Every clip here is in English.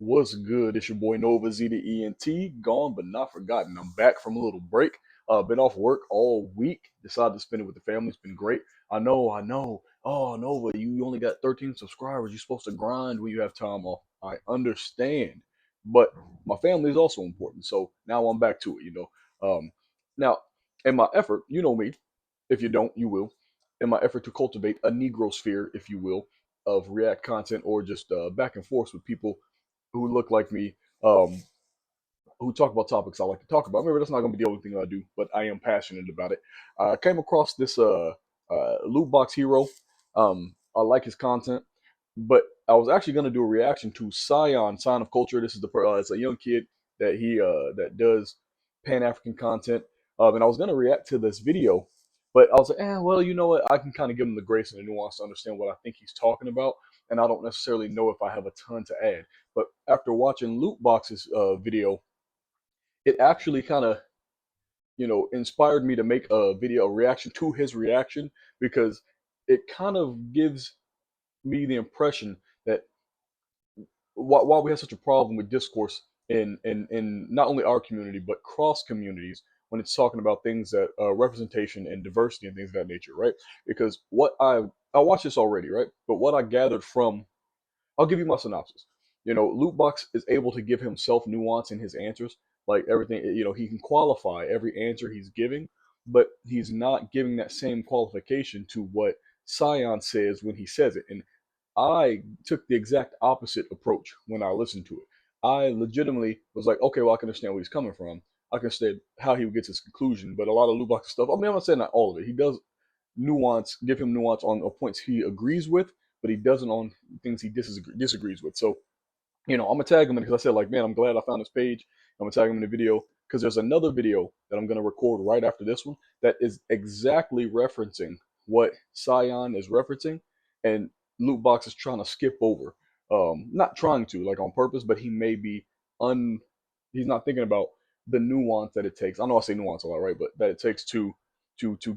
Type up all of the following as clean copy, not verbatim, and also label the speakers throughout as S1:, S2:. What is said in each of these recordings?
S1: What's good? It's your boy Nova Z the ENT, gone but not forgotten. I'm back from a little break. Been off work all week. Decided to spend it with the family. It's been great. I know. Oh, Nova, you only got 13 subscribers. You're supposed to grind when you have time off. I understand, but my family is also important. So now I'm back to it. Now in my effort, you know me. If you don't, you will. In my effort to cultivate a Negro sphere, if you will, of React content or just back and forth with people who look like me, um, who talk about topics I like to talk about. Maybe that's not going to be the only thing I do, but I am passionate about it. I came across this Lootbox hero. I like his content, but I was actually going to do a reaction to Scion, Sign of Culture. This is it's a young kid that he that does Pan African content, and I was going to react to this video, but I was like, well, you know what? I can kind of give him the grace and the nuance to understand what I think he's talking about, and I don't necessarily know if I have a ton to add. But after watching Lootbox's video, it actually kind of inspired me to make a video reaction to his reaction because it kind of gives me the impression that while we have such a problem with discourse in not only our community but cross communities when it's talking about things that representation and diversity and things of that nature, right? Because what I watched this already, right? But what I gathered from, I'll give you my synopsis. Lootbox is able to give himself nuance in his answers. Like everything, he can qualify every answer he's giving, but he's not giving that same qualification to what Scion says when he says it. And I took the exact opposite approach when I listened to it. I legitimately was like, okay, well, I can understand where he's coming from. I can understand how he gets his conclusion. But a lot of Lootbox stuff, I mean, I'm not saying not all of it. He does give him nuance on points he agrees with, but he doesn't on things he disagrees with. So, I'm gonna tag him in because I said, like, man, I'm glad I found this page. I'm gonna tag him in the video because there's another video that I'm gonna record right after this one that is exactly referencing what Scion is referencing, and Lootbox is trying to skip over. Not trying to, like, on purpose, but he may be he's not thinking about the nuance that it takes. I know I say nuance a lot, right? But that it takes to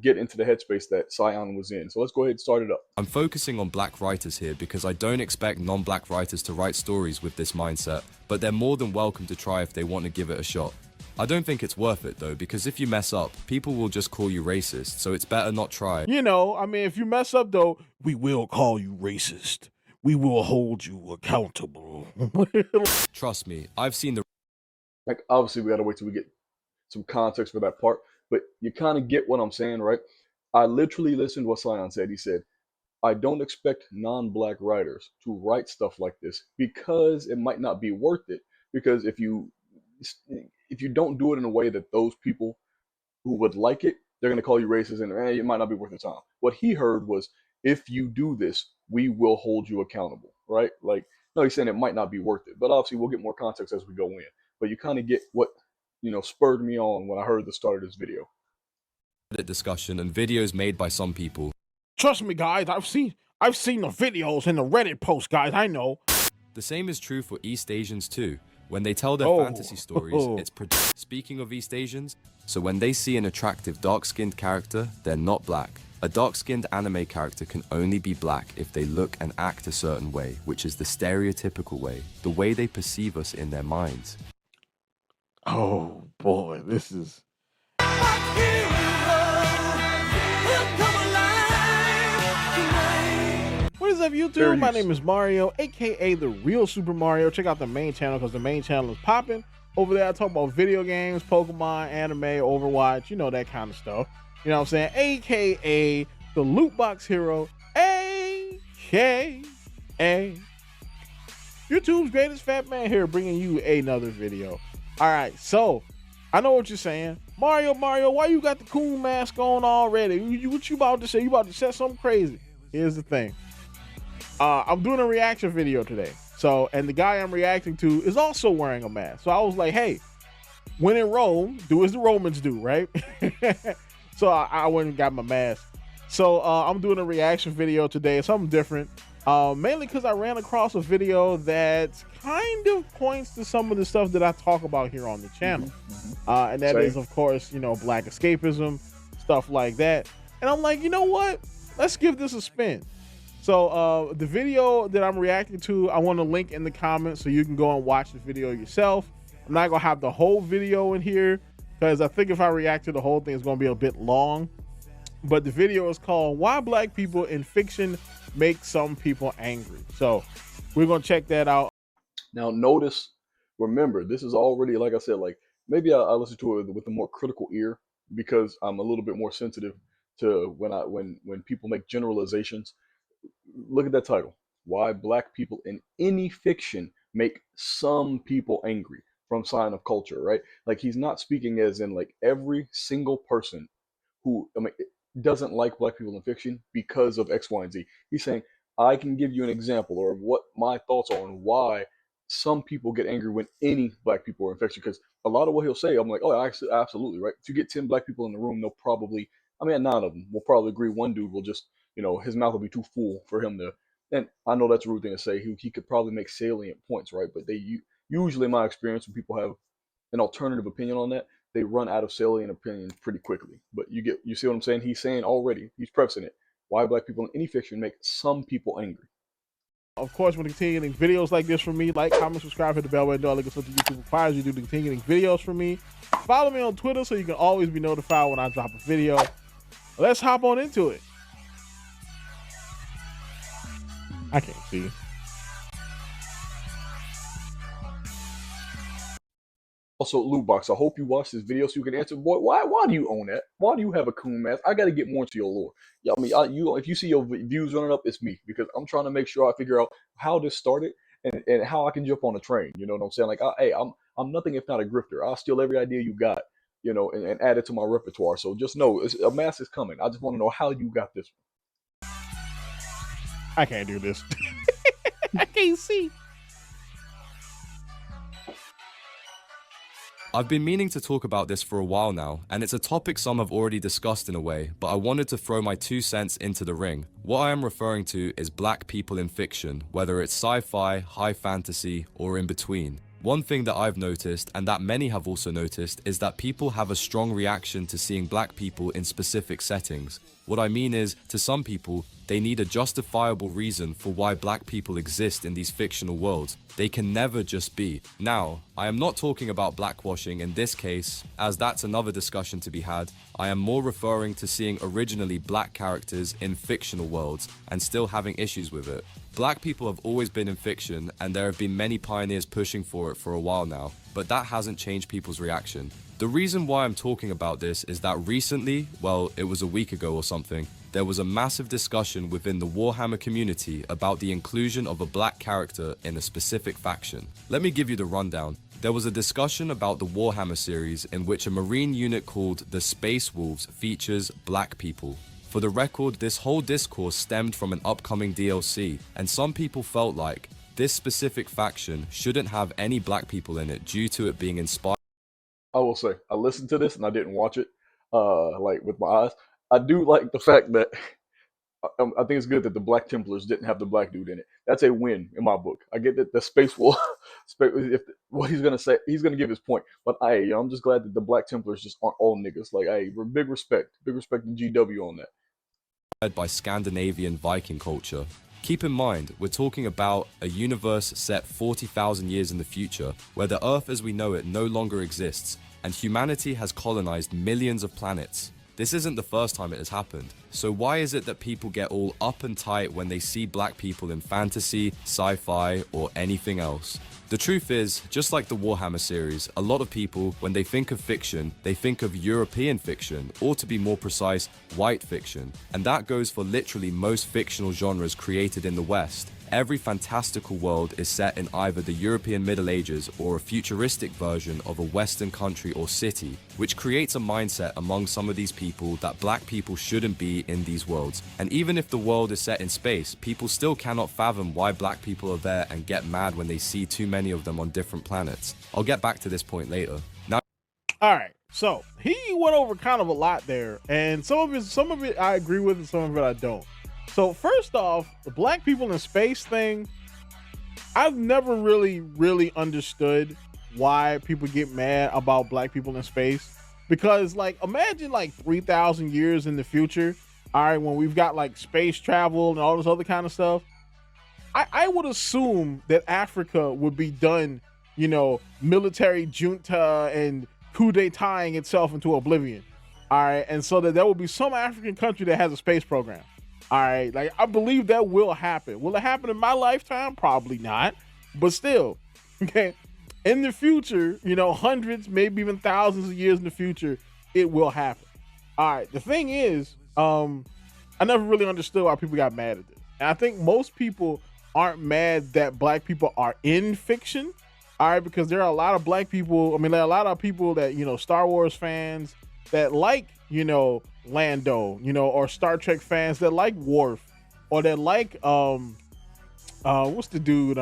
S1: get into the headspace that Scion was in. So let's go ahead and start it up.
S2: I'm focusing on black writers here because I don't expect non-black writers to write stories with this mindset, but they're more than welcome to try if they want to give it a shot. I don't think it's worth it though, because if you mess up, people will just call you racist, so it's better not try.
S3: If you mess up though, we will call you racist. We will hold you accountable.
S2: Trust me, I've seen the...
S1: Like, obviously, we got to wait till we get some context for that part, but you kind of get what I'm saying, right? I literally listened to what Scion said. He said, I don't expect non-black writers to write stuff like this because it might not be worth it. Because if you don't do it in a way that those people who would like it, they're going to call you racist and it might not be worth the time. What he heard was, if you do this, we will hold you accountable, right? Like, no, he's saying it might not be worth it, but obviously we'll get more context as we go in. But you kind of get what spurred me on when I heard the start of this video.
S2: Discussion and videos made by some people.
S3: Trust me, guys, I've seen the videos and the Reddit posts, guys. I know.
S2: The same is true for East Asians too. When they tell their fantasy stories, it's speaking of East Asians, so when they see an attractive dark-skinned character, they're not black. A dark-skinned anime character can only be black if they look and act a certain way, which is the stereotypical way, the way they perceive us in their minds.
S3: Oh boy, this is... What is up, YouTube? My name is Mario, aka the real Super Mario. Check out the main channel because the main channel is popping. Over there I talk about video games, Pokemon, anime, Overwatch, that kind of stuff. You know what I'm saying? AKA the Lootbox Hero, AKA YouTube's greatest fat man here, bringing you another video. All right, so I know what you're saying. Mario, why you got the cool mask on already? What you about to say? You about to say something crazy? Here's the thing. I'm doing a reaction video today. And the guy I'm reacting to is also wearing a mask. So I was like, hey, when in Rome, do as the Romans do, right? So I went and got my mask. So I'm doing a reaction video today, something different. Mainly because I ran across a video that kind of points to some of the stuff that I talk about here on the channel. And that is, of course, black escapism, stuff like that. And I'm like, you know what? Let's give this a spin. So the video that I'm reacting to, I want to link in the comments so you can go and watch the video yourself. I'm not gonna have the whole video in here because I think if I react to the whole thing, it's gonna be a bit long. But the video is called "Why Black People in Fiction Make Some People Angry." So we're gonna check that out.
S1: Now notice, remember, this is already, like I said, like maybe I listen to it with a more critical ear because I'm a little bit more sensitive to when people make generalizations. Look at that title. Why Black People in Any Fiction Make Some People Angry, from Sign of Culture, right? Like he's not speaking as in like every single person who, I mean, doesn't like Black people in fiction because of X, Y, and Z. He's saying, I can give you an example or what my thoughts are on why some people get angry when any Black people are in fiction. Because a lot of what he'll say, I'm like, oh, actually, absolutely, right? If you get 10 Black people in the room, they'll probably, I mean, 9 of them will probably agree. One dude will just, his mouth will be too full for him to, and I know that's a rude thing to say. He could probably make salient points, right? But usually, in my experience, when people have an alternative opinion on that, they run out of salient opinions pretty quickly. But you see what I'm saying? He's saying already, he's prefacing it. Why Black people in any fiction make some people angry.
S3: Of course, when you continue getting videos like this from me, like, comment, subscribe, hit the bell button, do all the good stuff that YouTube requires you to continue getting videos from me. Follow me on Twitter so you can always be notified when I drop a video. Let's hop on into it. I can't see.
S1: Also, Lootbox, I hope you watch this video so you can answer, boy, why do you own that? Why do you have a coon mask? I got to get more into your lore. Yeah, I mean, if you see your views running up, it's me, because I'm trying to make sure I figure out how this started and how I can jump on a train. You know what I'm saying? Like, hey, I'm nothing if not a grifter. I'll steal every idea you got, and add it to my repertoire. So just know, a mask is coming. I just want to know how you got this one.
S3: I can't do this. I can't see.
S2: I've been meaning to talk about this for a while now, and it's a topic some have already discussed in a way, but I wanted to throw my 2 cents into the ring. What I am referring to is Black people in fiction, whether it's sci-fi, high fantasy, or in between. One thing that I've noticed, and that many have also noticed, is that people have a strong reaction to seeing Black people in specific settings. What I mean is, to some people, they need a justifiable reason for why Black people exist in these fictional worlds. They can never just be. Now, I am not talking about blackwashing in this case, as that's another discussion to be had. I am more referring to seeing originally Black characters in fictional worlds and still having issues with it. Black people have always been in fiction, and there have been many pioneers pushing for it for a while now, but that hasn't changed people's reaction. The reason why I'm talking about this is that recently, well, it was a week ago or something, there was a massive discussion within the Warhammer community about the inclusion of a Black character in a specific faction. Let me give you the rundown. There was a discussion about the Warhammer series in which a marine unit called the Space Wolves features Black people. For the record, this whole discourse stemmed from an upcoming DLC, and some people felt like this specific faction shouldn't have any Black people in it due to it being inspired.
S1: I will say, I listened to this and I didn't watch it, like with my eyes. I do like the fact that I think it's good that the Black Templars didn't have the Black dude in it. That's a win in my book. I get that the Space Wolf, if what he's gonna say, he's gonna give his point. But I'm just glad that the Black Templars just aren't all niggas. Like, big respect to GW on that.
S2: By Scandinavian Viking culture. Keep in mind, we're talking about a universe set 40,000 years in the future, where the Earth as we know it no longer exists, and humanity has colonized millions of planets. This isn't the first time it has happened. So why is it that people get all up and tight when they see Black people in fantasy, sci-fi, or anything else? The truth is, just like the Warhammer series, a lot of people, when they think of fiction, they think of European fiction, or to be more precise, white fiction. And that goes for literally most fictional genres created in the West. Every fantastical world is set in either the European Middle Ages or a futuristic version of a Western country or city, which creates a mindset among some of these people that Black people shouldn't be in these worlds. And even if the world is set in space, people still cannot fathom why Black people are there and get mad when they see too many of them on different planets. I'll get back to this point later. Now,
S3: all right, so he went over kind of a lot there, and some of it I agree with and some of it I don't. So first off, the Black people in space thing, I've never really understood why people get mad about Black people in space. Because, like, imagine like 3,000 years in the future All right, when we've got like space travel and all this other kind of stuff, I would assume that Africa would be done, you know, military junta and coup d'etat-ing itself into oblivion. All right, and so that there will be some African country that has a space program. All right, like I believe that will happen. Will it happen in my lifetime? Probably not, but still, okay. In the future, you know, hundreds, maybe even thousands of years in the future, it will happen. All right, the thing is, I never really understood why people got mad at this. And I think most people aren't mad that black people are in fiction. All right, because there are a lot of black people. I mean, there are a lot of people that, you know, Star Wars fans that like, you know, Lando, you know, or Star Trek fans that like Worf, or that like what's the dude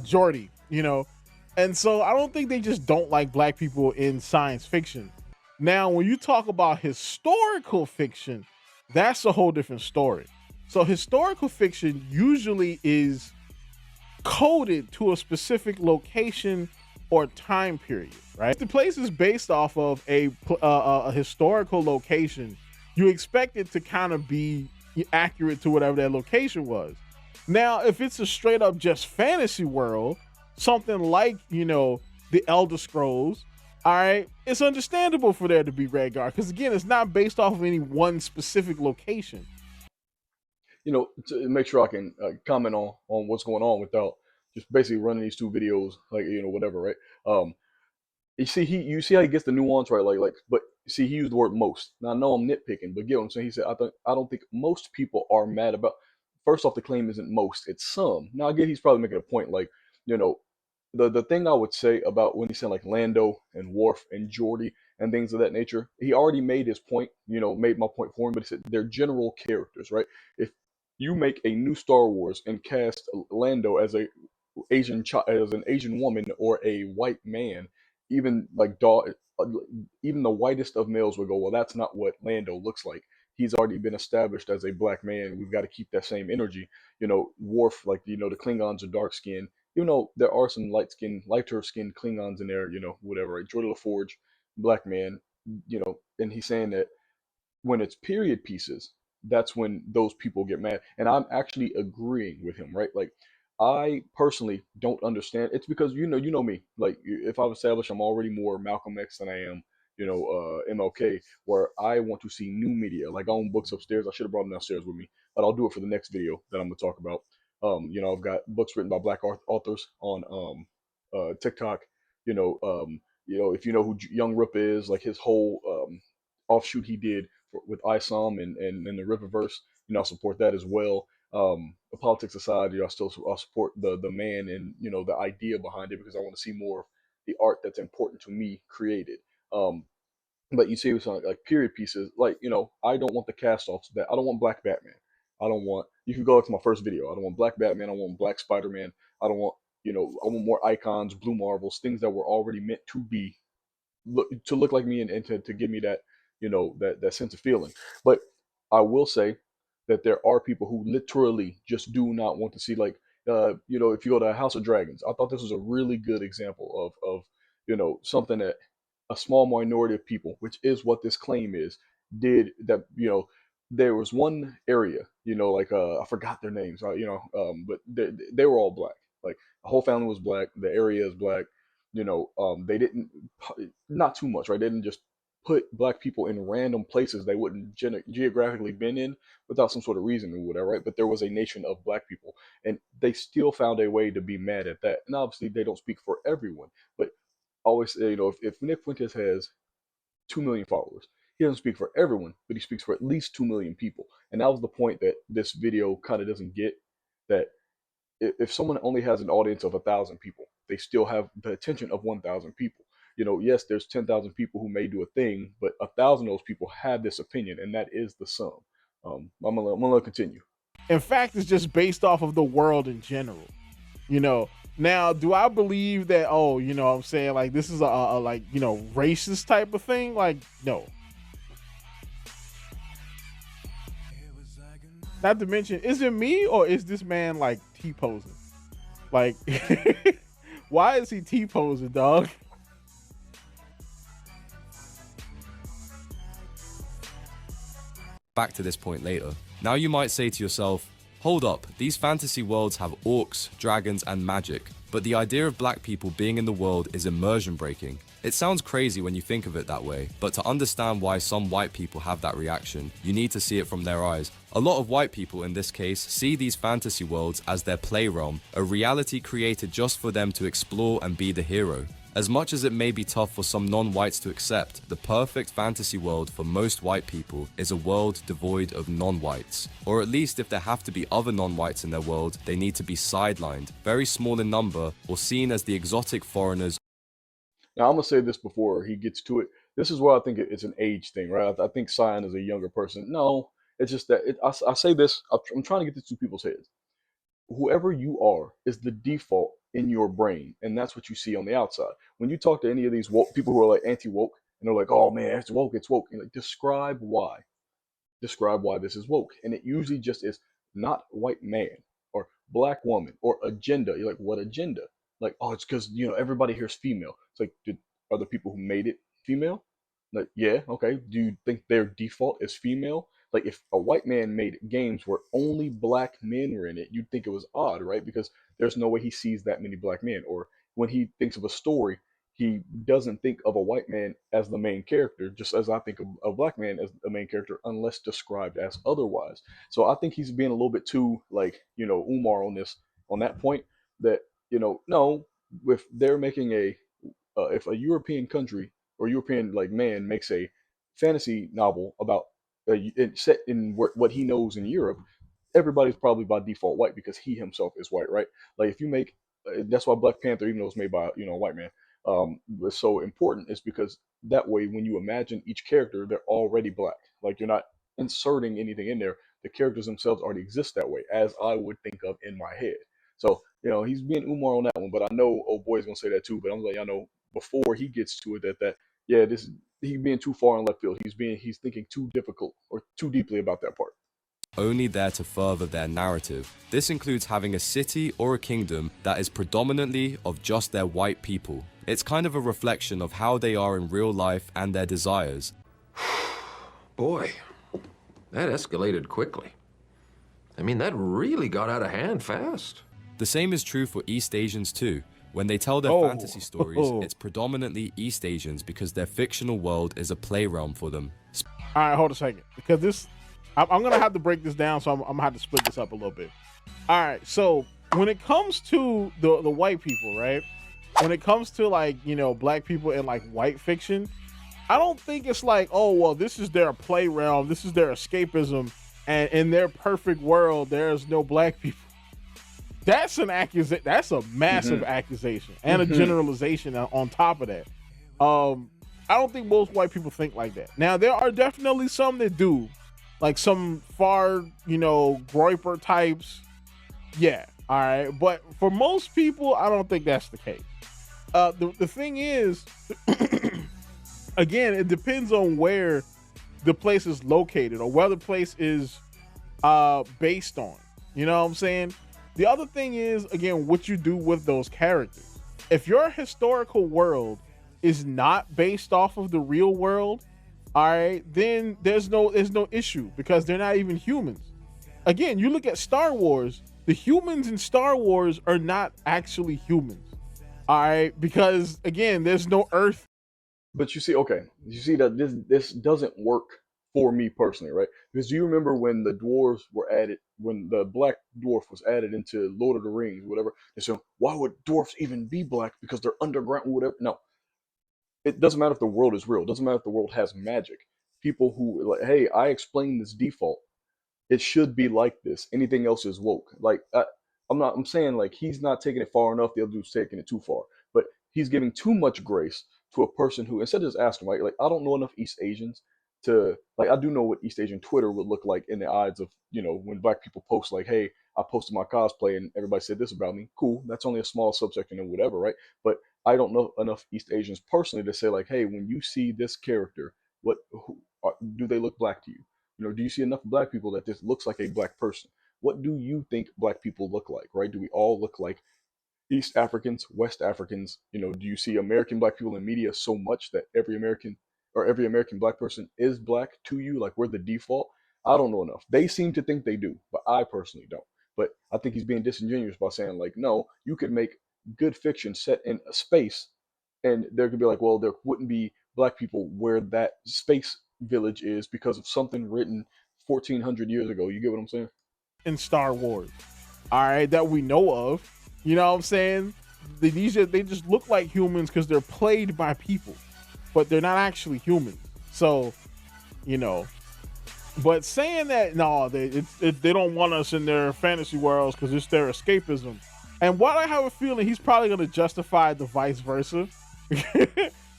S3: Jordy, you know. And so I don't think they just don't like black people in science fiction. Now, when you talk about historical fiction, that's a whole different story. So historical fiction usually is coded to a specific location or time period, right? If the place is based off of a historical location, you expect it to kind of be accurate to whatever that location was. Now, if it's a straight up just fantasy world, something like, you know, the Elder Scrolls, all right, it's understandable for there to be Redguard, because again, it's not based off of any one specific location.
S1: You know, to make sure I can comment on what's going on without just basically running these two videos, like, you know, whatever, right? You see how he gets the nuance right, but see, he used the word most. Now I know I'm nitpicking, but get what I'm saying. He said, I don't think most people are mad about. First off, the claim isn't most, it's some. Now I get he's probably making a point, like, you know, the thing I would say about when he said like Lando and Worf and Geordi and things of that nature, he already made his point, you know, made my point for him, but he said they're general characters, right? If you make a new Star Wars and cast Lando as as an Asian woman or a white man, even like even the whitest of males would go, well, that's not what Lando looks like. He's already been established as a black man. We've got to keep that same energy. You know, Worf, like, you know, the Klingons are dark skinned. Even though there are some lighter skinned Klingons in there, you know, whatever. Right? Jordan LaForge, black man, you know, and he's saying that when it's period pieces, that's when those people get mad. And I'm actually agreeing with him, right? Like, I personally don't understand. It's because you know me. Like, if I've established I'm already more Malcolm X than I am, you know, MLK, where I want to see new media. Like, I own books upstairs. I should have brought them downstairs with me, but I'll do it for the next video that I'm gonna talk about. You know, I've got books written by black authors on TikTok. You know, if you know who Young Rip is, like his whole offshoot he did with ISOM and the Riververse, you know, I support that as well. The politics aside, you know, I'll support the man and, you know, the idea behind it, because I want to see more of the art that's important to me created. Um, but you see with something like period pieces, like, you know, I don't want the cast offs that I don't want Black Batman. I don't want, you can go to my first video. I don't want Black Batman. I want Black Spider Man. I don't want, you know, I want more icons, blue marvels, things that were already meant to be to look like me, and to give me that, you know, that sense of feeling. But I will say that there are people who literally just do not want to see, like, you know, if you go to House of Dragons, I thought this was a really good example of you know, something that a small minority of people, which is what this claim is, did that. You know, there was one area, you know, like I forgot their names, you know, but they were all black. Like, the whole family was black. The area is black. You know, they didn't, not too much, right? They didn't just put black people in random places they wouldn't geographically been in without some sort of reason or whatever, right? But there was a nation of black people, and they still found a way to be mad at that. And obviously, they don't speak for everyone, but always say, you know, if Nick Fuentes has 2 million followers, he doesn't speak for everyone, but he speaks for at least 2 million people. And that was the point that this video kind of doesn't get, that if someone only has an audience of 1,000 people, they still have the attention of 1,000 people. You know, yes, there's 10,000 people who may do a thing, but 1,000 of those people have this opinion, and that is the sum. I'm gonna continue.
S3: In fact, it's just based off of the world in general. You know, now, do I believe that, oh, you know what I'm saying, like, this is a like, you know, racist type of thing? Like, no. Not to mention, is it me or is this man like T-posing? Like, why is he T-posing, dog?
S2: back to this point later. Now you might say to yourself, hold up, these fantasy worlds have orcs, dragons, and magic, but the idea of black people being in the world is immersion breaking. It sounds crazy when you think of it that way, but to understand why some white people have that reaction, you need to see it from their eyes. A lot of white people in this case see these fantasy worlds as their playrealm, a reality created just for them to explore and be the hero. As much as it may be tough for some non-whites to accept, the perfect fantasy world for most white people is a world devoid of non-whites. Or at least if there have to be other non-whites in their world, they need to be sidelined, very small in number, or seen as the exotic foreigners.
S1: Now, I'm gonna say this before he gets to it. This is where I think it's an age thing, right? I think Scion is a younger person. No, it's just that I say this. I'm trying to get this to people's heads. Whoever you are is the default in your brain, and that's what you see on the outside. When you talk to any of these woke people who are like anti-woke, and they're like, "Oh man, it's woke, it's woke," and like, describe why this is woke, and it usually just is not white man or black woman or agenda. You're like, what agenda? Like, oh, it's because everybody here's female. It's like, are the people who made it female? Like, yeah, okay. Do you think their default is female? Like, if a white man made games where only black men were in it, you'd think it was odd, right? Because there's no way he sees that many black men. Or when he thinks of a story, he doesn't think of a white man as the main character, just as I think of a black man as the main character, unless described as otherwise. So I think he's being a little bit too like Umar on this on that point. That no, if they're making if a European country or European like man makes a fantasy novel about set in what he knows in Europe, everybody's probably by default white because he himself is white, right? Like if you make that's why Black Panther, even though it's made by a white man, was so important is because that way when you imagine each character, they're already black. Like you're not inserting anything in there. The characters themselves already exist that way, as I would think of in my head. So he's being Umar on that one, but I know old boy's gonna say that too. But I'm like, I know before he gets to it that yeah, this he being too far in left field. He's thinking too difficult or too deeply about that part.
S2: Only there to further their narrative. This includes having a city or a kingdom that is predominantly of just their white people. It's kind of a reflection of how they are in real life and their desires.
S4: Boy, that escalated quickly. I mean, that really got out of hand fast.
S2: The same is true for East Asians too. When they tell their fantasy stories, it's predominantly East Asians because their fictional world is a playrealm for them.
S3: All right, hold a second, because I'm gonna have to break this down, so I'm gonna have to split this up a little bit. All right, so when it comes to the white people, right? When it comes to like black people in like white fiction, I don't think it's like, oh well, this is their play realm, this is their escapism, and in their perfect world, there's no black people. That's an accusation. That's a massive accusation and a generalization on top of that. I don't think most white people think like that. Now there are definitely some that do. Like some far, groiper types. Yeah, all right. But for most people, I don't think that's the case. The thing is, again, it depends on where the place is located or where the place is based on. You know what I'm saying? The other thing is, again, what you do with those characters. If your historical world is not based off of the real world, all right, then there's no issue because they're not even humans. Again, you look at Star Wars, the humans in Star Wars are not actually humans. All right, because again, there's no Earth.
S1: But you see that this doesn't work for me personally, right? Because do you remember when the dwarves were added, when the black dwarf was added into Lord of the Rings, whatever? They said, why would dwarfs even be black? Because they're underground, whatever. No, it doesn't matter if the world is real. It doesn't matter if the world has magic. People who like, hey, I explained this default. It should be like this. Anything else is woke. Like I'm saying like he's not taking it far enough. The other dude's taking it too far. But he's giving too much grace to a person who instead of just asking, right? Like I don't know enough East Asians to like I do know what East Asian Twitter would look like in the eyes of when black people post like, hey, I posted my cosplay and everybody said this about me. Cool. That's only a small subsection of whatever, right? But I don't know enough East Asians personally to say like, hey, when you see this character, do they look black to you? Do you see enough black people that this looks like a black person? What do you think black people look like, right? Do we all look like East Africans, West Africans? Do you see American black people in media so much that every American black person is black to you? Like we're the default. I don't know enough. They seem to think they do, but I personally don't. But I think he's being disingenuous by saying like, no, you could make good fiction set in a space, and there could be like, well, there wouldn't be black people where that space village is because of something written 1400 years ago. You get what I'm saying?
S3: In Star Wars, all right, that we know of. You know what I'm saying? They just look like humans because they're played by people, but they're not actually humans. So, you know, but saying that no, they don't want us in their fantasy worlds because it's their escapism. And what I have a feeling he's probably going to justify the vice versa.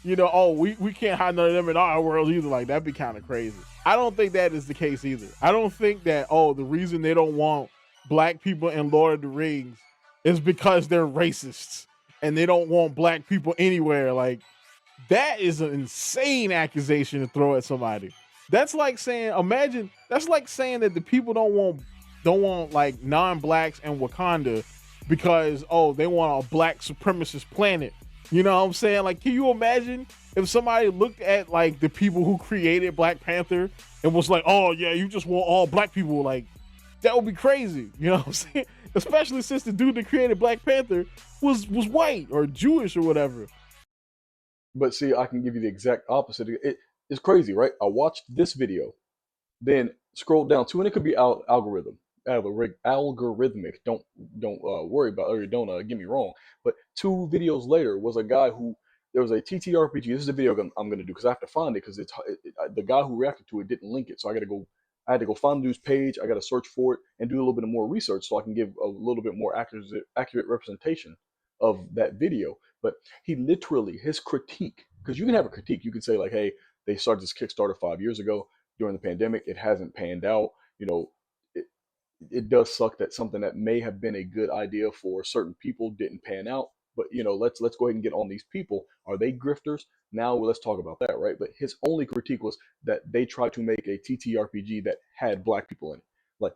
S3: You know, oh, we can't have none of them in our world either. Like, that'd be kind of crazy. I don't think that is the case either. I don't think that, oh, the reason they don't want black people in Lord of the Rings is because they're racists and they don't want black people anywhere. Like, that is an insane accusation to throw at somebody. That's like saying, imagine, that's like saying that the people don't want like non-blacks in Wakanda because, oh, they want a black supremacist planet. You know what I'm saying? Like, can you imagine if somebody looked at like the people who created Black Panther and was like, oh yeah, you just want all black people? Like, that would be crazy. You know what I'm saying? Especially since the dude that created Black Panther was white or Jewish or whatever.
S1: But see, I can give you the exact opposite. It's crazy, right? I watched this video, then scrolled down to, and it could be algorithmic. Don't worry about, or don't get me wrong. But 2 videos later was a guy who, there was a TTRPG. This is the video I'm gonna do because I have to find it because the guy who reacted to it didn't link it, so I had to go find the dude's page. I got to search for it and do a little bit more research so I can give a little bit more accurate representation of that video. But he literally, his critique, because you can have a critique, you can say like, hey, they started this Kickstarter 5 years ago during the pandemic. It hasn't panned out. You know, it does suck that something that may have been a good idea for certain people didn't pan out. But you know, let's go ahead and get on these people. Are they grifters? Now let's talk about that, right? But his only critique was that they tried to make a TTRPG that had black people in it. Like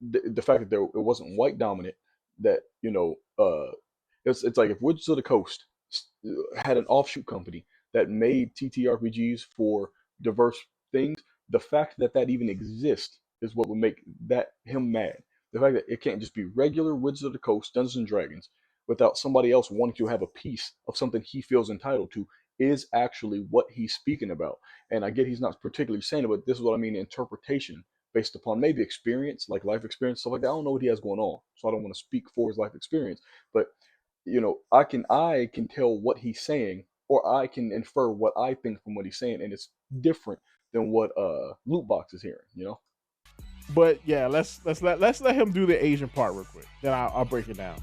S1: the fact that it wasn't white dominant. That, you know, it's like if Wizards of the Coast had an offshoot company that made TTRPGs for diverse things, the fact that that even exists is what would make that him mad. The fact that it can't just be regular Wizards of the Coast Dungeons and Dragons without somebody else wanting to have a piece of something he feels entitled to is actually what he's speaking about. And I get he's not particularly saying it, but this is what I mean, interpretation based upon maybe experience, like life experience, stuff like that. I don't know what he has going on, so I don't want to speak for his life experience. But you know, I can tell what he's saying, or I can infer what I think from what he's saying, and it's different than what Lootbox is hearing, you know.
S3: But yeah, let's let him do the Asian part real quick. Then I'll break it down.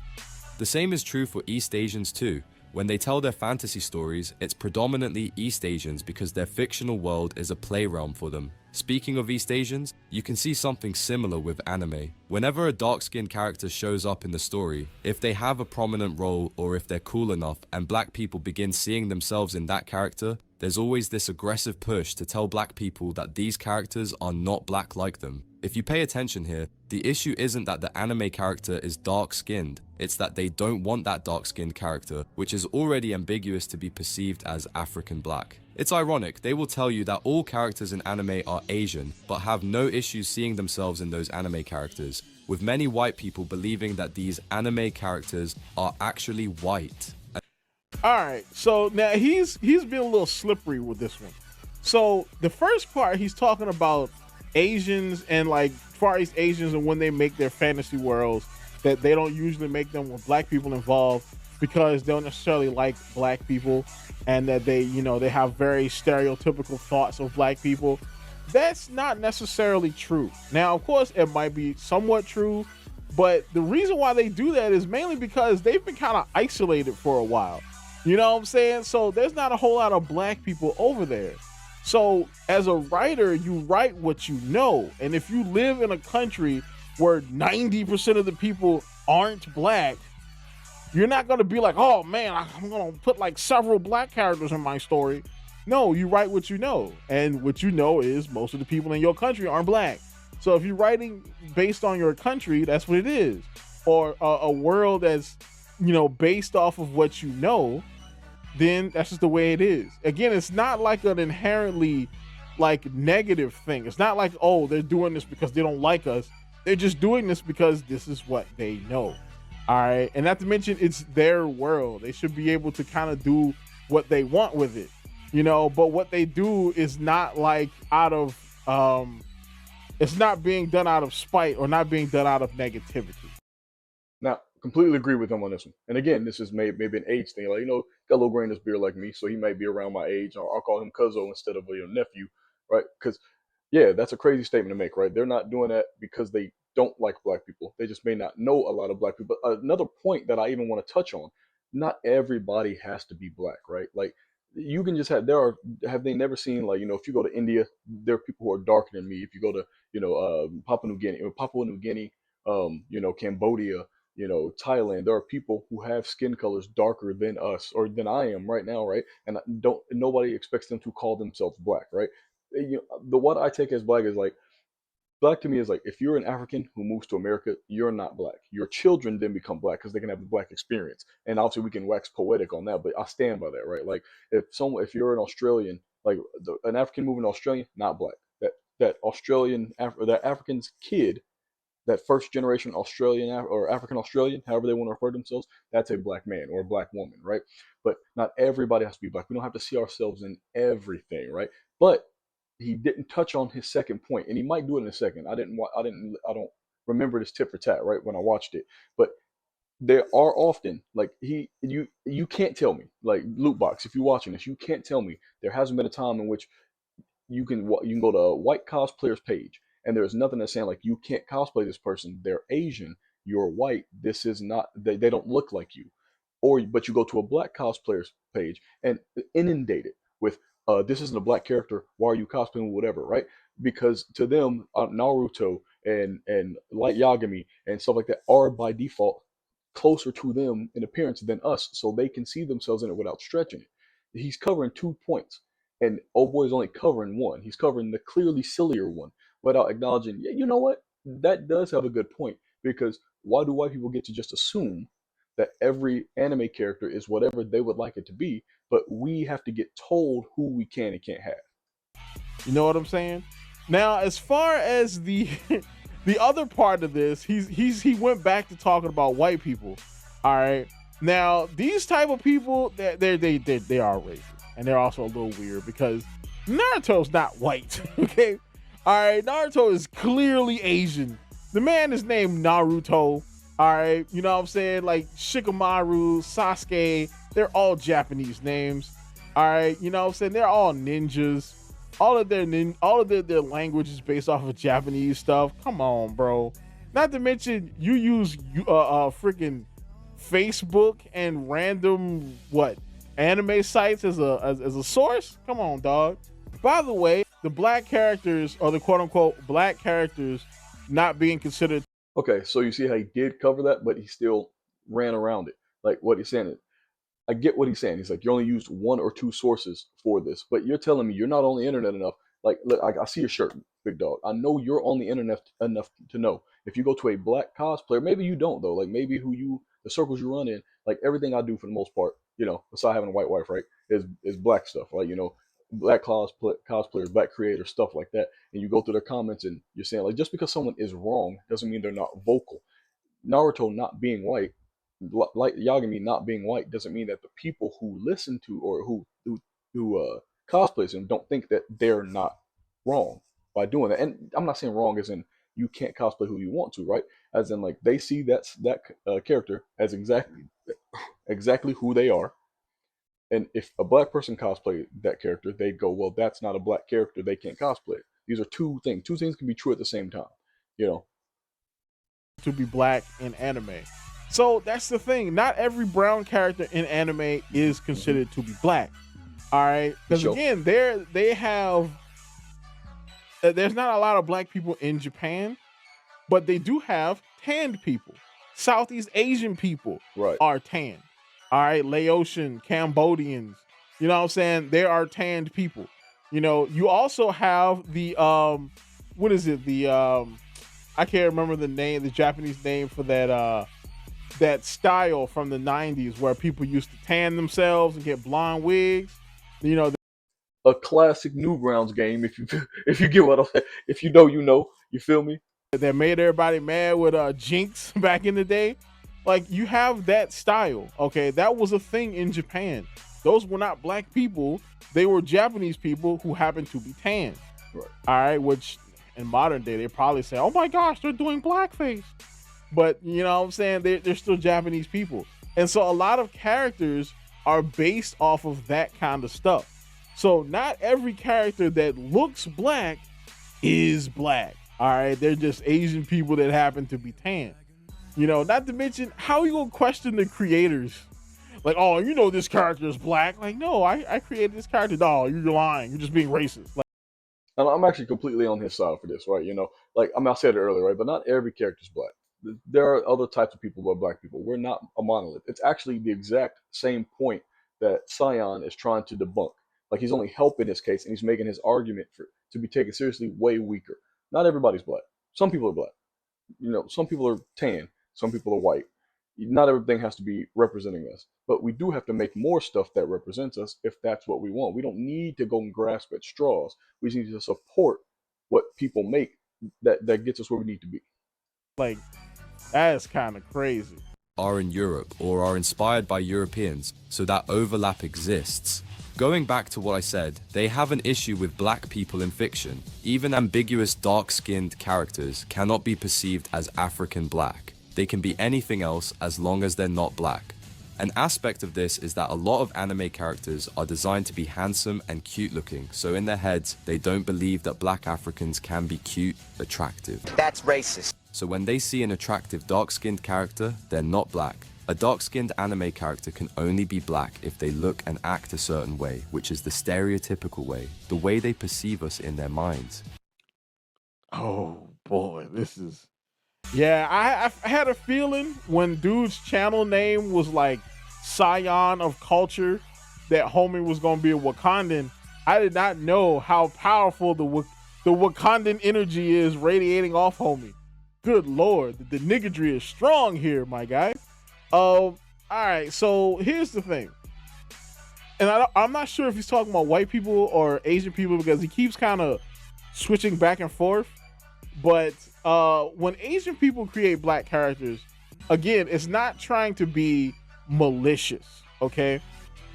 S2: The same is true for East Asians too. When they tell their fantasy stories, it's predominantly East Asians because their fictional world is a playrealm for them. Speaking of East Asians, you can see something similar with anime. Whenever a dark-skinned character shows up in the story, if they have a prominent role or if they're cool enough and black people begin seeing themselves in that character, there's always this aggressive push to tell black people that these characters are not black like them. If you pay attention here, the issue isn't that the anime character is dark-skinned, it's that they don't want that dark-skinned character, which is already ambiguous to be perceived as African black. It's ironic, they will tell you that all characters in anime are Asian, but have no issues seeing themselves in those anime characters, with many white people believing that these anime characters are actually white.
S3: Alright, so now he's been a little slippery with this one. So the first part, he's talking about Asians and like Far East Asians and when they make their fantasy worlds, that they don't usually make them with black people involved because they don't necessarily like black people, and that they, you know, they have very stereotypical thoughts of black people. That's not necessarily true. Now, of course, it might be somewhat true, but the reason why they do that is mainly because they've been kind of isolated for a while. You know what I'm saying? So there's not a whole lot of black people over there. So as a writer, you write what you know. And if you live in a country where 90% of the people aren't black, you're not going to be like, oh man, I'm going to put like several black characters in my story. No, you write what you know. And what you know is most of the people in your country aren't black. So if you're writing based on your country, that's what it is. Or a world that's, you know, based off of what you know, then that's just the way it is. Again, it's not like an inherently like negative thing. It's not like, oh, they're doing this because they don't like us. They're just doing this because this is what they know. All right. And not to mention, it's their world. They should be able to kind of do what they want with it, you know, but what they do is not like out of, it's not being done out of spite or not being done out of negativity.
S1: Now, completely agree with him on this one. And again, this is maybe an age thing. Like, you know, got a little grain in his beard like me, so he may be around my age. I'll call him Cuzzo instead of your nephew, right? Because, yeah, that's a crazy statement to make, right? They're not doing that because they don't like black people. They just may not know a lot of black people. But another point that I even want to touch on, not everybody has to be black, right? Like, you can just have they never seen, like, you know, if you go to India, there are people who are darker than me. If you go to, you know, Papua New Guinea, you know, Cambodia, you know, Thailand, there are people who have skin colors darker than us or than I am right now, right? And nobody expects them to call themselves black, right? You know, what I take as black is like, black to me is like, if you're an African who moves to America, you're not black. Your children then become black because they can have the black experience. And obviously we can wax poetic on that, but I stand by that, right? Like, if you're an Australian, like an African moving to Australia, not black. That African's kid, that first generation Australian or African Australian, however they want to refer to themselves, that's a black man or a black woman, right? But not everybody has to be black. We don't have to see ourselves in everything, right? But he didn't touch on his second point, and he might do it in a second. I don't remember this tit for tat, right, when I watched it, but there are often, like, you can't tell me, like, Lootbox, if you're watching this, you can't tell me there hasn't been a time in which you can go to a white cosplayer's page and there's nothing that's saying like, you can't cosplay this person, they're Asian, you're white, this is not, they don't look like you. But you go to a black cosplayer's page and inundate it with, this isn't a black character, why are you cosplaying, whatever, right? Because to them, Naruto and Light Yagami and stuff like that are by default closer to them in appearance than us, so they can see themselves in it without stretching it. He's covering 2 points, and oh boy is only covering one. He's covering the clearly sillier one without acknowledging, yeah, you know what? That does have a good point, because why do white people get to just assume that every anime character is whatever they would like it to be, but we have to get told who we can and can't have?
S3: You know what I'm saying? Now, as far as the the other part of this, he went back to talking about white people. All right. Now, these type of people, they are racist, and they're also a little weird because Naruto's not white. Okay. All right. Naruto is clearly Asian. The man is named Naruto. All right. You know what I'm saying? Like Shikamaru, Sasuke, they're all Japanese names. All right. You know what I'm saying? They're all ninjas. All of their language is based off of Japanese stuff. Come on, bro. Not to mention you use freaking Facebook and random anime sites as a source. Come on, dog. By the way, the black characters, or the quote unquote black characters, not being considered.
S1: Okay, so you see how he did cover that, but he still ran around it. Like, what he's saying is, I get what he's saying. He's like, you only used one or two sources for this, but you're telling me you're not on the internet enough. Like, look, I see your shirt, big dog. I know you're on the internet enough to know if you go to a black cosplayer, maybe you don't though. Like, maybe the circles you run in, like everything I do for the most part, you know, besides having a white wife, right, is black stuff. Like, you know, black cosplayers, black creators, stuff like that. And you go through their comments and you're saying, like, just because someone is wrong doesn't mean they're not vocal. Naruto not being white, like Yagami not being white, doesn't mean that the people who listen to or who cosplays him don't think that they're not wrong by doing that. And I'm not saying wrong as in you can't cosplay who you want to, right? As in, like, they see that character as exactly who they are. And if a black person cosplay that character, they go, well, that's not a black character, they can't cosplay it. These are two things. Two things can be true at the same time, you know.
S3: To be black in anime. So that's the thing. Not every brown character in anime is considered to be black. All right. Because again, there's not a lot of black people in Japan, but they do have tanned people. Southeast Asian people are tanned. All right. Laotian, Cambodians, you know what I'm saying? There are tanned people. You know, you also have the what is it? The I can't remember the Japanese name for that style from the 90s where people used to tan themselves and get blonde wigs. You know,
S1: a classic Newgrounds game. If you if you get what I'm saying, if you know, you know. You feel me?
S3: That made everybody mad with Jinx back in the day. Like you have that style, okay? That was a thing in Japan. Those were not black people; they were Japanese people who happened to be tan.
S1: Right.
S3: All right, which in modern day they probably say, "Oh my gosh, they're doing blackface," but you know what I'm saying? They're still Japanese people, and so a lot of characters are based off of that kind of stuff. So not every character that looks black is black. All right, they're just Asian people that happen to be tan. You know, not to mention how you gonna question the creators? Like, oh, you know this character is black. Like, no, I created this character. No, you're lying. You're just being racist. Like,
S1: And I'm actually completely on his side for this, right? You know, like I said it earlier, right? But not every character's black. There are other types of people who are black people. We're not a monolith. It's actually the exact same point that Scion is trying to debunk. Like he's only helping his case, and he's making his argument for to be taken seriously way weaker. Not everybody's black. Some people are black. You know, some people are tan, some people are white. Not everything has to be representing us, but we do have to make more stuff that represents us if that's what we want. We don't need to go and grasp at straws. We just need to support what people make that gets us where we need to be.
S3: like that's kind of crazy.
S2: Are in Europe or are inspired by Europeans, so that overlap exists. Going back to what I said, they have an issue with black people in fiction. Even ambiguous dark-skinned characters cannot be perceived as African black. They can be anything else as long as they're not black. An aspect of this is that a lot of anime characters are designed to be handsome and cute looking, so in their heads, they don't believe that black Africans can be cute, attractive.
S5: That's racist.
S2: So when they see an attractive dark-skinned character, they're not black. A dark-skinned anime character can only be black if they look and act a certain way, which is the stereotypical way, the way they perceive us in their minds.
S3: Oh boy, this is. Yeah, I had a feeling when dude's channel name was like Scion of Culture that homie was gonna be a Wakandan. I did not know how powerful the Wakandan energy is radiating off homie. Good lord, the niggardry is strong here, my guy. All right, so here's the thing, and I'm not sure if he's talking about white people or Asian people because he keeps kind of switching back and forth. But when Asian people create black characters, again, it's not trying to be malicious. Okay,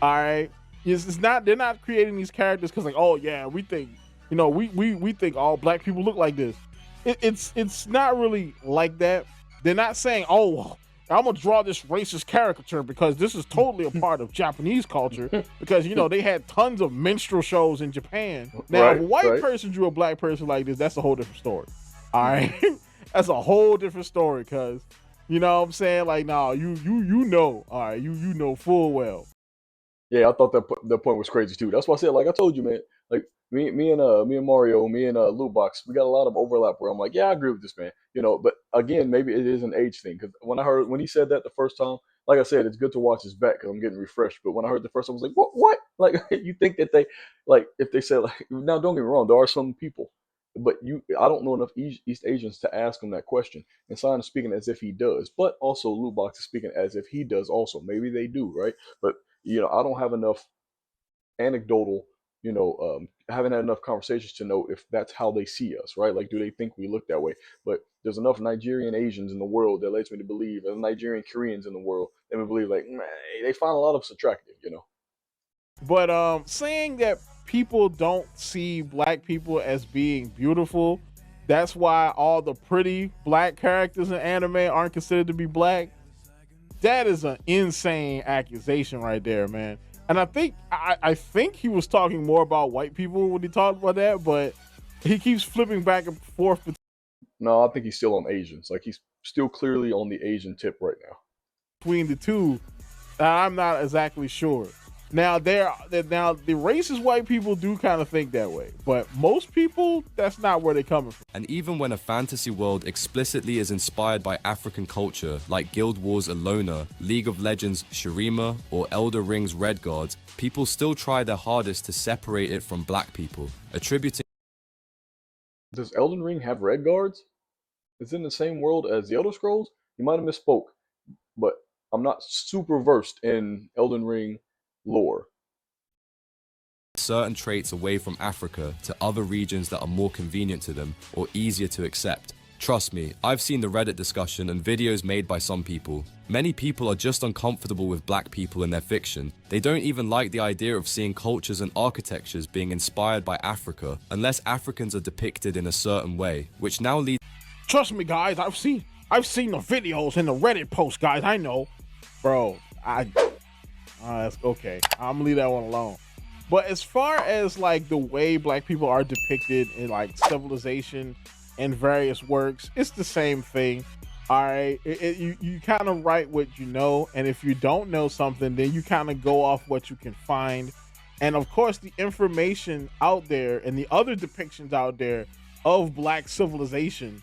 S3: all right, it's not. They're not creating these characters because like, oh yeah, we think, you know, we think all black people look like this. It's not really like that. They're not saying, oh, I'm gonna draw this racist caricature because this is totally a part of Japanese culture. Because you know they had tons of minstrel shows in Japan. Now, if a white person drew a black person like this, that's a whole different story. All right, that's a whole different story. Cause you know what I'm saying, like, nah, you know, all right, you know full well.
S1: Yeah, I thought that point was crazy too. That's why I said, like I told you, man. Like me and Mario, me and Lootbox, we got a lot of overlap where I'm like, yeah, I agree with this man. You know, but again, maybe it is an age thing. Because when he said that the first time, like I said, it's good to watch his back because I'm getting refreshed. But when I heard the first time, I was like, what? Like you think that they like if they said like now, don't get me wrong, there are some people, but I don't know enough East Asians to ask him that question. And Simon is speaking as if he does, but also Lootbox is speaking as if he does also. Maybe they do, right? But you know, I don't have enough anecdotal, I haven't had enough conversations to know if that's how they see us, right? Like, do they think we look that way? But there's enough Nigerian Asians in the world that leads me to believe, and Nigerian Koreans in the world that me believe, like, man, they find a lot of us attractive, you know.
S3: But saying that people don't see black people as being beautiful, that's why all the pretty black characters in anime aren't considered to be black. That is an insane accusation right there, man. And I think he was talking more about white people when he talked about that, but he keeps flipping back and forth
S1: No, I think he's still on Asians. Like, he's still clearly on the Asian tip right now.
S3: between the two. I'm not exactly sure. Now the racist white people do kind of think that way, but most people, that's not where they're coming from.
S2: And even when a fantasy world explicitly is inspired by African culture, like Guild Wars Alona, League of Legends Shurima, or Elder Ring's Red Guards, people still try their hardest to separate it from black people, attributing.
S1: Does Elden Ring have red guards? Is it in the same world as the Elder Scrolls? You might have misspoke, but I'm not super versed in Elden Ring lore.
S2: certain traits away from Africa to other regions that are more convenient to them or easier to accept. Trust me, I've seen the Reddit discussion and videos made by some people. Many people are just uncomfortable with black people in their fiction. They don't even like the idea of seeing cultures and architectures being inspired by Africa unless Africans are depicted in a certain way, which now leads...
S3: Trust me, guys, I've seen the videos and the Reddit posts, guys. I know. Bro, that's okay. I'm gonna leave that one alone. But as far as like the way black people are depicted in like civilization and various works, it's the same thing. All right, you kind of write what you know, and if you don't know something, then you kind of go off what you can find. And of course, the information out there and the other depictions out there of black civilization,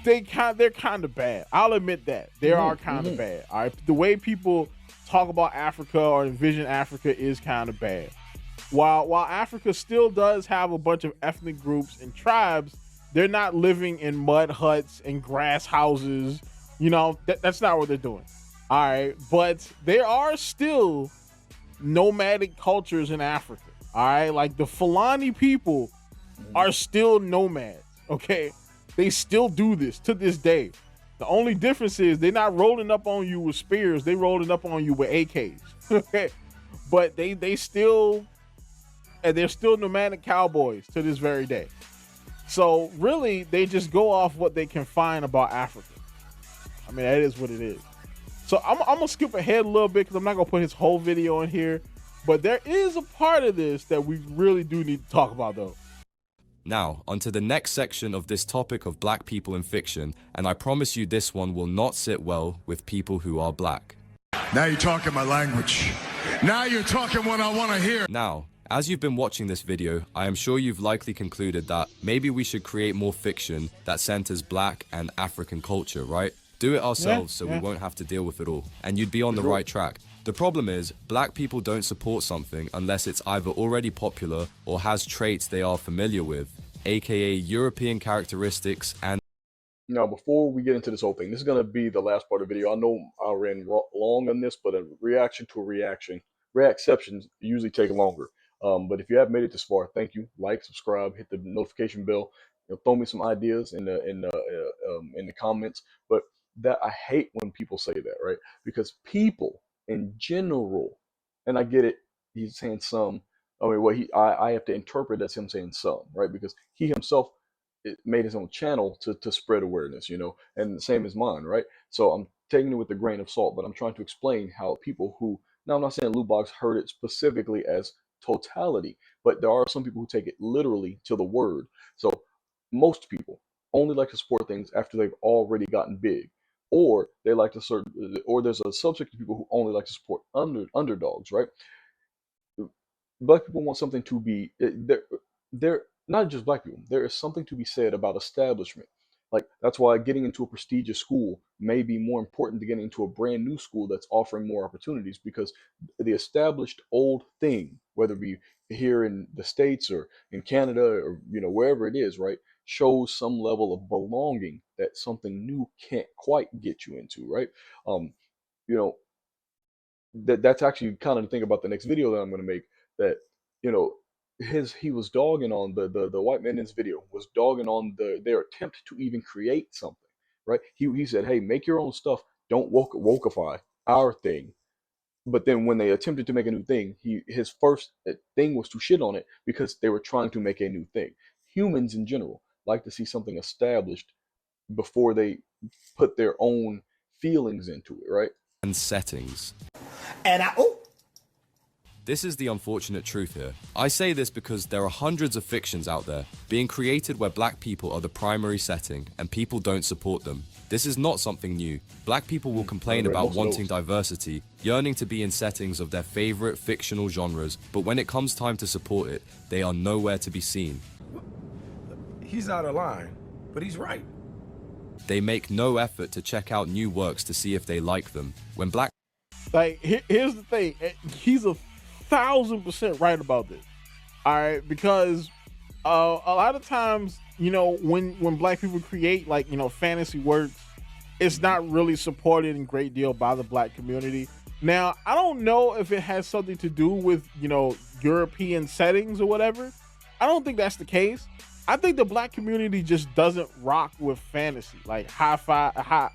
S3: they're kind of bad. I'll admit that they are kind of bad. All right, the way people talk about Africa or envision Africa is kind of bad. While Africa still does have a bunch of ethnic groups and tribes, they're not living in mud huts and grass houses. You know, that's not what they're doing. All right, but there are still nomadic cultures in Africa. All right, like the Fulani people are still nomads. Okay, they still do this to this day. The only difference is they're not rolling up on you with spears. They rolling up on you with AKs. Okay, but they're still nomadic cowboys to this very day. So really, they just go off what they can find about Africa. I mean, that is what it is. So I'm gonna skip ahead a little bit because I'm not gonna put his whole video in here. But there is a part of this that we really do need to talk about, though.
S2: Now, onto the next section of this topic of black people in fiction, and I promise you this one will not sit well with people who are black.
S5: Now you're talking my language. Now you're talking what I want to hear.
S2: Now, as you've been watching this video, I am sure you've likely concluded that maybe we should create more fiction that centers black and African culture, right? Do it ourselves so we won't have to deal with it all, and you'd be on the right track. The problem is, black people don't support something unless it's either already popular or has traits they are familiar with, aka European characteristics and...
S1: Now, before we get into this whole thing, this is going to be the last part of the video. I know I ran long on this, but a reaction to a reaction, reacceptions usually take longer. But if you have made it this far, thank you. Like, subscribe, hit the notification bell. Throw me some ideas in the comments. But that I hate when people say that, right? Because people in general, and I get it, he's saying some. I mean, I have to interpret as him saying some, right? Because he himself made his own channel to spread awareness, you know, and the same as mine, right? So I'm taking it with a grain of salt, but I'm trying to explain how people who, now I'm not saying Lootbox heard it specifically as totality, but there are some people who take it literally to the word. So most people only like to support things after they've already gotten big, or they like to or there's a subset of people who only like to support underdogs, right? Black people want something to be they're not just black people. There is something to be said about establishment. Like, that's why getting into a prestigious school may be more important than getting into a brand new school that's offering more opportunities, because the established old thing, whether it be here in the States or in Canada or, you know, wherever it is, right, shows some level of belonging that something new can't quite get you into, right? You know, that's actually kind of the thing about the next video that I'm going to make, that, you know, he was dogging on the white man in his video was dogging on their attempt to even create something, right? He said, hey, make your own stuff, don't wokeify our thing. But then when they attempted to make a new thing, his first thing was to shit on it because they were trying to make a new thing. Humans in general like to see something established before they put their own feelings into it, right?
S2: And settings.
S6: And
S2: This is the unfortunate truth here. I say this because there are hundreds of fictions out there being created where black people are the primary setting and people don't support them. This is not something new. Black people will complain about wanting diversity, yearning to be in settings of their favorite fictional genres, but when it comes time to support it, they are nowhere to be seen.
S7: He's out of line, but he's right.
S2: They make no effort to check out new works to see if they like them. When black...
S3: Like, here's the thing. He's 1,000% right about this. All right, because a lot of times, you know, when black people create, like, you know, fantasy works, it's not really supported in great deal by the black community. Now, I don't know if it has something to do with, you know, European settings or whatever. I don't think that's the case. I think the black community just doesn't rock with fantasy, like high.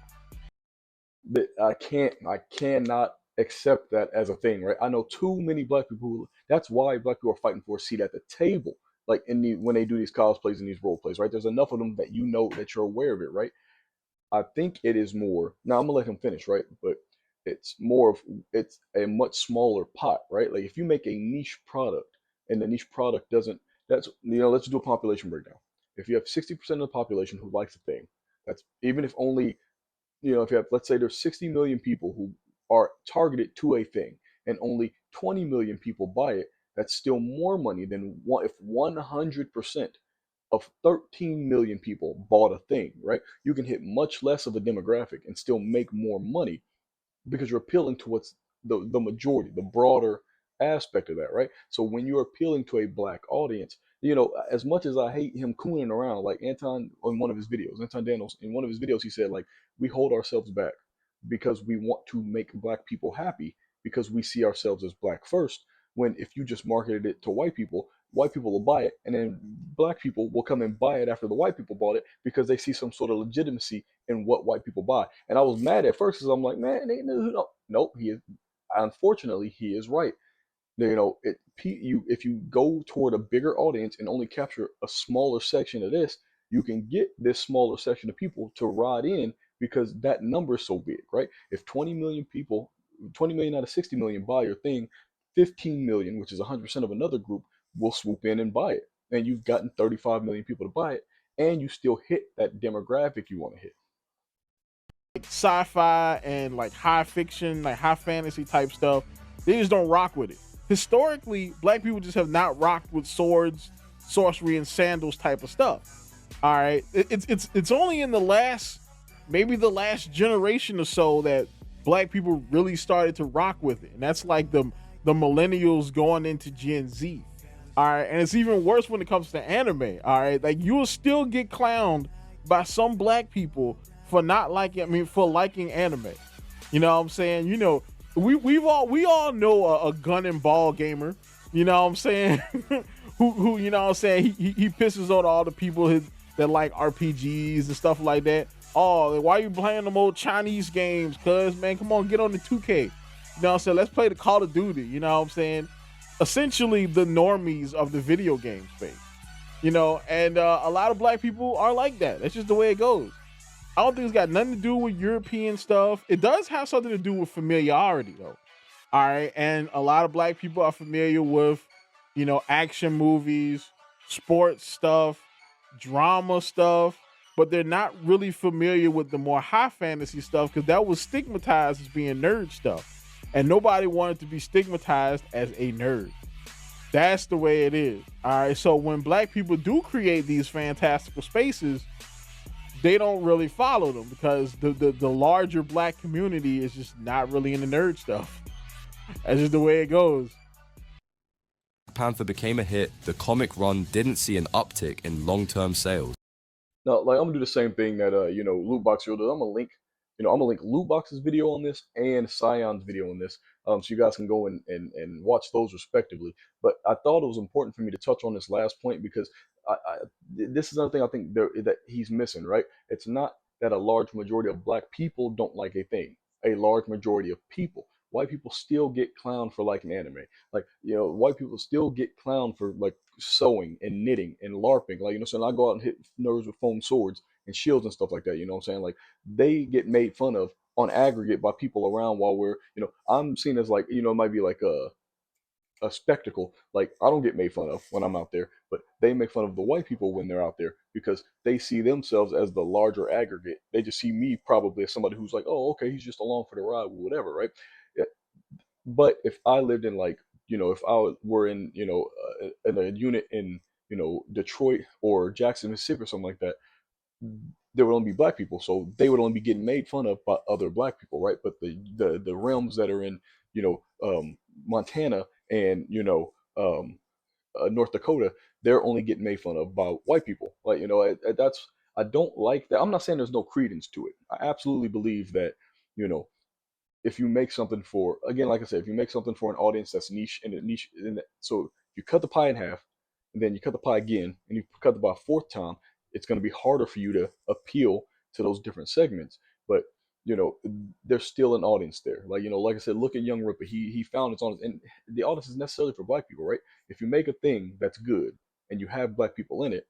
S1: That I cannot accept that as a thing, right? I know too many black people that's why black people are fighting for a seat at the table, like when they do these cosplays and these role plays, right? There's enough of them that you know that you're aware of it, right? I think it is more. Now I'm gonna let him finish, right? But it's more of it's a much smaller pot, right? Like if you make a niche product and the niche product doesn't, that's let's do a population breakdown. If you have 60% of the population who likes a thing, that's even if only if you have, let's say there's 60 million people who are targeted to a thing and only 20 million people buy it, that's still more money than if 100% of 13 million people bought a thing, right? You can hit much less of a demographic and still make more money because you're appealing to what's the majority, the broader aspect of that, right? So when you're appealing to a black audience, as much as I hate him cooning around, like Anton on one of his videos, Anton Daniels in one of his videos, he said like we hold ourselves back because we want to make black people happy because we see ourselves as black first. When if you just marketed it to white people will buy it, and then black people will come and buy it after the white people bought it because they see some sort of legitimacy in what white people buy. And I was mad at first because I'm like, man, they no, nope. He is, unfortunately, he is right. If you go toward a bigger audience and only capture a smaller section of this, you can get this smaller section of people to ride in because that number is so big, right? If 20 million people, 20 million out of 60 million buy your thing, 15 million, which is 100% of another group, will swoop in and buy it. And you've gotten 35 million people to buy it, and you still hit that demographic you want to hit.
S3: Like sci-fi and like high fiction, like high fantasy type stuff, they just don't rock with it. Historically, black people just have not rocked with swords, sorcery, and sandals type of stuff. All right, it's only in the last, maybe the last generation or so that black people really started to rock with it, and that's like the millennials going into Gen Z. All right, and it's even worse when it comes to anime. All right, like you will still get clowned by some black people for not liking. I mean, for liking anime. You know what I'm saying? We all know a gun and ball gamer. You know what I'm saying? who you know what I'm saying? He pisses on all the people that like RPGs and stuff like that. Oh, why you playing them old Chinese games? Cuz man, come on, get on the 2K. You know what I'm saying? Let's play the Call of Duty. You know what I'm saying? Essentially the normies of the video game space. And a lot of black people are like that. That's just the way it goes. I don't think it's got nothing to do with European stuff. It does have something to do with familiarity, though. All right. And a lot of black people are familiar with, action movies, sports stuff, drama stuff, but they're not really familiar with the more high fantasy stuff because that was stigmatized as being nerd stuff. And nobody wanted to be stigmatized as a nerd. That's the way it is. All right. So when black people do create these fantastical spaces, they don't really follow them because the larger black community is just not really into nerd stuff. That's just the way it goes.
S2: Panther became a hit, the comic run didn't see an uptick in long-term sales.
S1: Now, like I'm gonna do the same thing that Lootbox does. I'm gonna link Lootbox's video on this and Scion's video on this, so you guys can go and watch those respectively. But I thought it was important for me to touch on this last point because this is another thing I think that he's missing. Right? It's not that a large majority of black people don't like a thing. A large majority of people, white people still get clowned for liking anime. Like white people still get clowned for like sewing and knitting and LARPing. Like so I go out and hit nerds with foam swords and shields and stuff like that. You know what I'm saying? Like they get made fun of on aggregate by people around while we're I'm seen as like it might be like a spectacle. Like I don't get made fun of when I'm out there, but they make fun of the white people when they're out there because they see themselves as the larger aggregate. They just see me probably as somebody who's like, oh, okay, he's just along for the ride, whatever, right? Yeah. But if I lived in like, if I were in, in a unit in, Detroit or Jackson, Mississippi or something like that, there would only be black people, so they would only be getting made fun of by other black people, right? But the realms that are in, Montana and North Dakota, they're only getting made fun of by white people. Like that's I don't like that. I'm not saying there's no credence to it. I absolutely believe that you know if you make something for, again, like I said, if you make something for an audience that's niche and a niche, so you cut the pie in half, and then you cut the pie again, and you cut the pie a fourth time, it's going to be harder for you to appeal to those different segments. But you know, there's still an audience there. Like, you know, like I said, look at Young Ripper. He found his audience, and the audience is necessarily for black people, right? If you make a thing that's good and you have black people in it,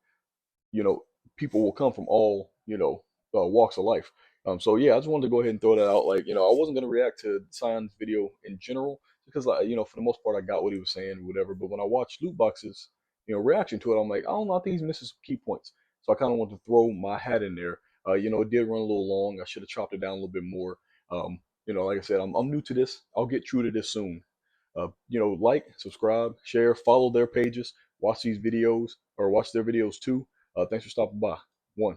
S1: you know, people will come from all, you know, walks of life. So yeah, I just wanted to go ahead and throw that out. Like, you know, I wasn't gonna react to Sion's video in general because, like, you know, for the most part, I got what he was saying, or whatever. But when I watched Lootbox's, you know, reaction to it, I'm like, I don't know, I think he's missing some key points. So I kind of wanted to throw my hat in there. You know, it did run a little long. I should have chopped it down a little bit more. You know, like I said, I'm new to this. I'll get true to this soon. You know, like, subscribe, share, follow their pages, watch these videos or watch their videos too. Thanks for stopping by. One.